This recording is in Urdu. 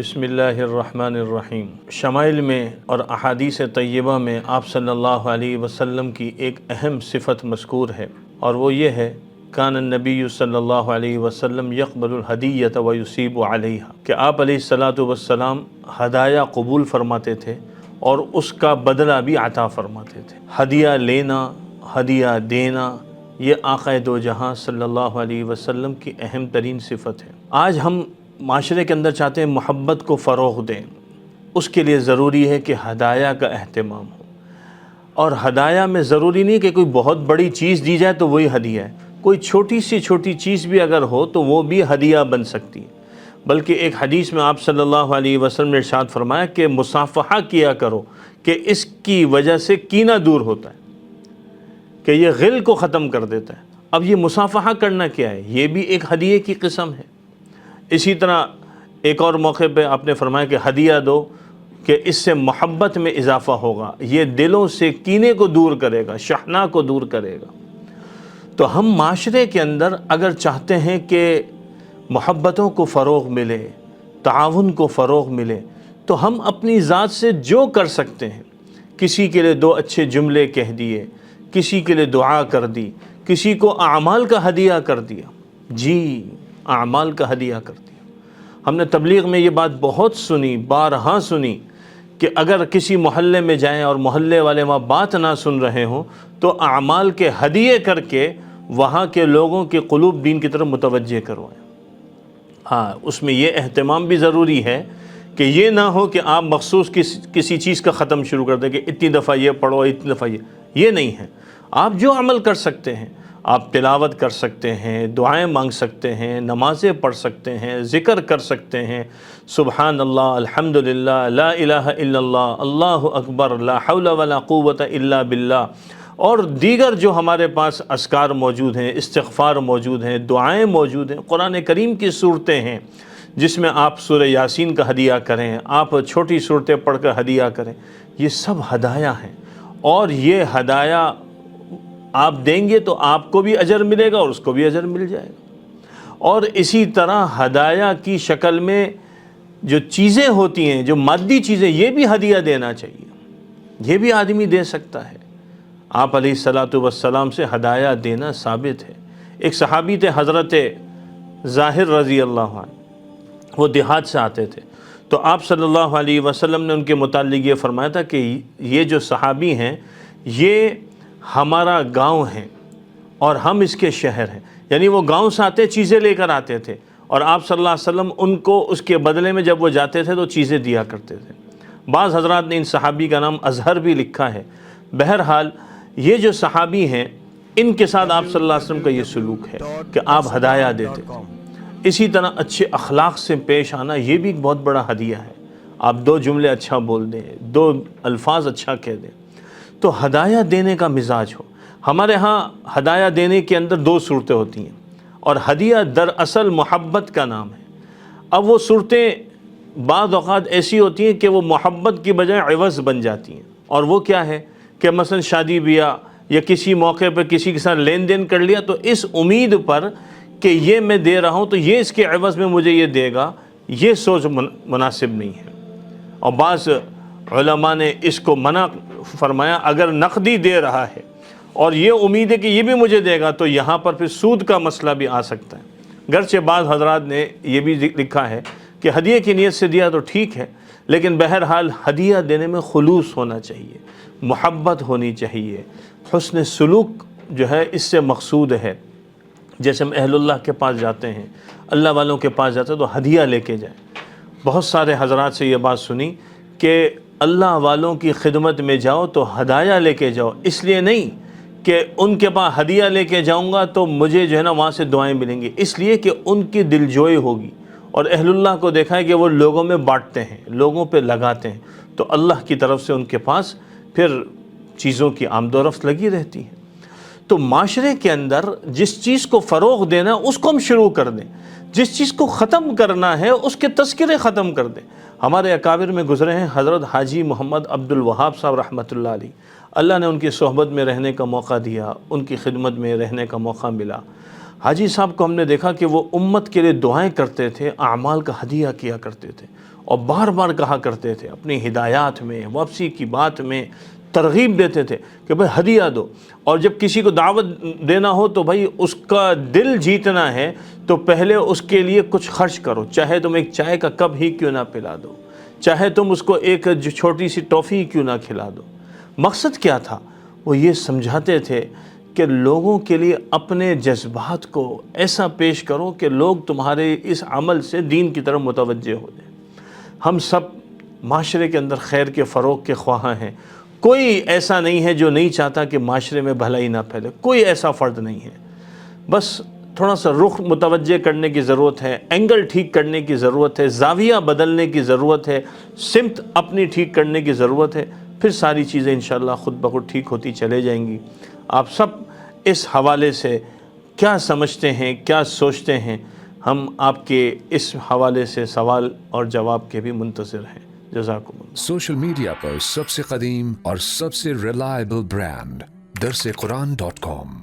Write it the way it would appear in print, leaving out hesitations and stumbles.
بسم اللہ الرحمن الرحیم۔ شمائل میں اور احادیث طیبہ میں آپ صلی اللہ علیہ وسلم کی ایک اہم صفت مذکور ہے، اور وہ یہ ہے کان النبی صلی اللہ علیہ وسلم یقبل الہدیۃ ویصیب علیہا، کہ آپ علیہ الصلاۃ والسلام ہدایہ قبول فرماتے تھے اور اس کا بدلہ بھی عطا فرماتے تھے۔ ہدیہ لینا، ہدیہ دینا، یہ آقا دو جہاں صلی اللہ علیہ وسلم کی اہم ترین صفت ہے۔ آج ہم معاشرے کے اندر چاہتے ہیں محبت کو فروغ دیں، اس کے لیے ضروری ہے کہ ہدایہ کا اہتمام ہو، اور ہدایہ میں ضروری نہیں کہ کوئی بہت بڑی چیز دی جائے تو وہی ہدیہ ہے، کوئی چھوٹی سی چھوٹی چیز بھی اگر ہو تو وہ بھی ہدیہ بن سکتی ہے۔ بلکہ ایک حدیث میں آپ صلی اللہ علیہ وسلم نے ارشاد فرمایا کہ مصافحہ کیا کرو کہ اس کی وجہ سے کینہ دور ہوتا ہے، کہ یہ غل کو ختم کر دیتا ہے۔ اب یہ مصافحہ کرنا کیا ہے؟ یہ بھی ایک ہدیے کی قسم ہے۔ اسی طرح ایک اور موقع پہ آپ نے فرمایا کہ ہدیہ دو کہ اس سے محبت میں اضافہ ہوگا، یہ دلوں سے کینے کو دور کرے گا، شحناء کو دور کرے گا۔ تو ہم معاشرے کے اندر اگر چاہتے ہیں کہ محبتوں کو فروغ ملے، تعاون کو فروغ ملے، تو ہم اپنی ذات سے جو کر سکتے ہیں، کسی کے لیے دو اچھے جملے کہہ دیے، کسی کے لیے دعا کر دی، کسی کو اعمال کا ہدیہ کر دیا، جی اعمال کا ہدیہ کر دیا۔ ہم نے تبلیغ میں یہ بات بہت سنی، بارہا سنی، کہ اگر کسی محلے میں جائیں اور محلے والے وہاں بات نہ سن رہے ہوں تو اعمال کے ہدیے کر کے وہاں کے لوگوں کے قلوب دین کی طرف متوجہ کروائیں۔ ہاں، اس میں یہ اہتمام بھی ضروری ہے کہ یہ نہ ہو کہ آپ مخصوص کسی چیز کا ختم شروع کر دیں کہ اتنی دفعہ یہ پڑھو، اتنی دفعہ یہ نہیں ہے۔ آپ جو عمل کر سکتے ہیں، آپ تلاوت کر سکتے ہیں، دعائیں مانگ سکتے ہیں، نمازیں پڑھ سکتے ہیں، ذکر کر سکتے ہیں، سبحان اللہ، الحمدللہ، لا الہ الا اللہ، اللہ اکبر، لا حول ولا قوت الا باللہ، اور دیگر جو ہمارے پاس اذکار موجود ہیں، استغفار موجود ہیں، دعائیں موجود ہیں، قرآن کریم کی صورتیں ہیں جس میں آپ سورہ یاسین کا ہدیہ کریں، آپ چھوٹی صورتیں پڑھ کر ہدیہ کریں، یہ سب ہدایہ ہیں، اور یہ ہدایہ آپ دیں گے تو آپ کو بھی اجر ملے گا اور اس کو بھی اجر مل جائے گا۔ اور اسی طرح ہدایہ کی شکل میں جو چیزیں ہوتی ہیں، جو مادی چیزیں، یہ بھی ہدیہ دینا چاہیے، یہ بھی آدمی دے سکتا ہے۔ آپ علیہ الصلاۃ والسلام سے ہدایہ دینا ثابت ہے۔ ایک صحابی تھے حضرت ظاہر رضی اللہ عنہ، وہ دیہات سے آتے تھے، تو آپ صلی اللہ علیہ وسلم نے ان کے متعلق یہ فرمایا تھا کہ یہ جو صحابی ہیں یہ ہمارا گاؤں ہے اور ہم اس کے شہر ہیں، یعنی وہ گاؤں سے آتے چیزیں لے کر آتے تھے، اور آپ صلی اللہ علیہ وسلم ان کو اس کے بدلے میں جب وہ جاتے تھے تو چیزیں دیا کرتے تھے۔ بعض حضرات نے ان صحابی کا نام اظہر بھی لکھا ہے۔ بہرحال یہ جو صحابی ہیں ان کے ساتھ آپ صلی اللہ علیہ وسلم کا یہ سلوک ہے کہ آپ ہدایہ دیتے تھے۔ اسی طرح اچھے اخلاق سے پیش آنا، یہ بھی ایک بہت بڑا ہدیہ ہے۔ آپ دو جملے اچھا بول دیں، دو الفاظ اچھا کہہ دیں، تو ہدایہ دینے کا مزاج ہو۔ ہمارے ہاں ہدایہ دینے کے اندر دو صورتیں ہوتی ہیں، اور ہدیہ دراصل محبت کا نام ہے۔ اب وہ صورتیں بعض اوقات ایسی ہوتی ہیں کہ وہ محبت کی بجائے عوض بن جاتی ہیں، اور وہ کیا ہے کہ مثلا شادی بیاہ یا کسی موقع پہ کسی کے ساتھ لین دین کر لیا تو اس امید پر کہ یہ میں دے رہا ہوں تو یہ اس کے عوض میں مجھے یہ دے گا، یہ سوچ مناسب نہیں ہے۔ اور بعض علماء نے اس کو منع فرمایا، اگر نقدی دے رہا ہے اور یہ امید ہے کہ یہ بھی مجھے دے گا تو یہاں پر پھر سود کا مسئلہ بھی آ سکتا ہے۔ گرچہ بعض حضرات نے یہ بھی لکھا ہے کہ ہدیے کی نیت سے دیا تو ٹھیک ہے، لیکن بہرحال ہدیہ دینے میں خلوص ہونا چاہیے، محبت ہونی چاہیے، حسن سلوک جو ہے اس سے مقصود ہے۔ جیسے ہم اہل اللہ کے پاس جاتے ہیں، اللہ والوں کے پاس جاتے ہیں تو ہدیہ لے کے جائیں۔ بہت سارے حضرات سے یہ بات سنی کہ اللہ والوں کی خدمت میں جاؤ تو ہدایہ لے کے جاؤ، اس لیے نہیں کہ ان کے پاس ہدیہ لے کے جاؤں گا تو مجھے جو ہے نا وہاں سے دعائیں ملیں گی، اس لیے کہ ان کی دلجوئی ہوگی۔ اور اہل اللہ کو دیکھا ہے کہ وہ لوگوں میں بانٹتے ہیں، لوگوں پہ لگاتے ہیں، تو اللہ کی طرف سے ان کے پاس پھر چیزوں کی آمد و رفت لگی رہتی ہے۔ تو معاشرے کے اندر جس چیز کو فروغ دینا اس کو ہم شروع کر دیں، جس چیز کو ختم کرنا ہے اس کے تذکرے ختم کر دیں۔ ہمارے اکابر میں گزرے ہیں حضرت حاجی محمد عبد الوہاب صاحب رحمۃ اللہ علیہ، اللہ نے ان کی صحبت میں رہنے کا موقع دیا، ان کی خدمت میں رہنے کا موقع ملا۔ حاجی صاحب کو ہم نے دیکھا کہ وہ امت کے لیے دعائیں کرتے تھے، اعمال کا ہدیہ کیا کرتے تھے، اور بار بار کہا کرتے تھے اپنی ہدایات میں، واپسی کی بات میں ترغیب دیتے تھے کہ بھائی ہدیہ دو، اور جب کسی کو دعوت دینا ہو تو بھائی اس کا دل جیتنا ہے تو پہلے اس کے لیے کچھ خرچ کرو، چاہے تم ایک چائے کا کپ ہی کیوں نہ پلا دو، چاہے تم اس کو ایک چھوٹی سی ٹافی کیوں نہ کھلا دو۔ مقصد کیا تھا؟ وہ یہ سمجھاتے تھے کہ لوگوں کے لیے اپنے جذبات کو ایسا پیش کرو کہ لوگ تمہارے اس عمل سے دین کی طرف متوجہ ہو جائیں۔ ہم سب معاشرے کے اندر خیر کے فروغ کے خواہاں ہیں، کوئی ایسا نہیں ہے جو نہیں چاہتا کہ معاشرے میں بھلائی نہ پھیلے، کوئی ایسا فرد نہیں ہے۔ بس تھوڑا سا رخ متوجہ کرنے کی ضرورت ہے، اینگل ٹھیک کرنے کی ضرورت ہے، زاویہ بدلنے کی ضرورت ہے، سمت اپنی ٹھیک کرنے کی ضرورت ہے، پھر ساری چیزیں انشاءاللہ خود بخود ٹھیک ہوتی چلے جائیں گی۔ آپ سب اس حوالے سے کیا سمجھتے ہیں، کیا سوچتے ہیں؟ ہم آپ کے اس حوالے سے سوال اور جواب کے بھی منتظر ہیں۔ جزاکم اللہ۔ سوشل میڈیا پر سب سے قدیم اور سب سے ریلائبل برانڈ درسقرآن.com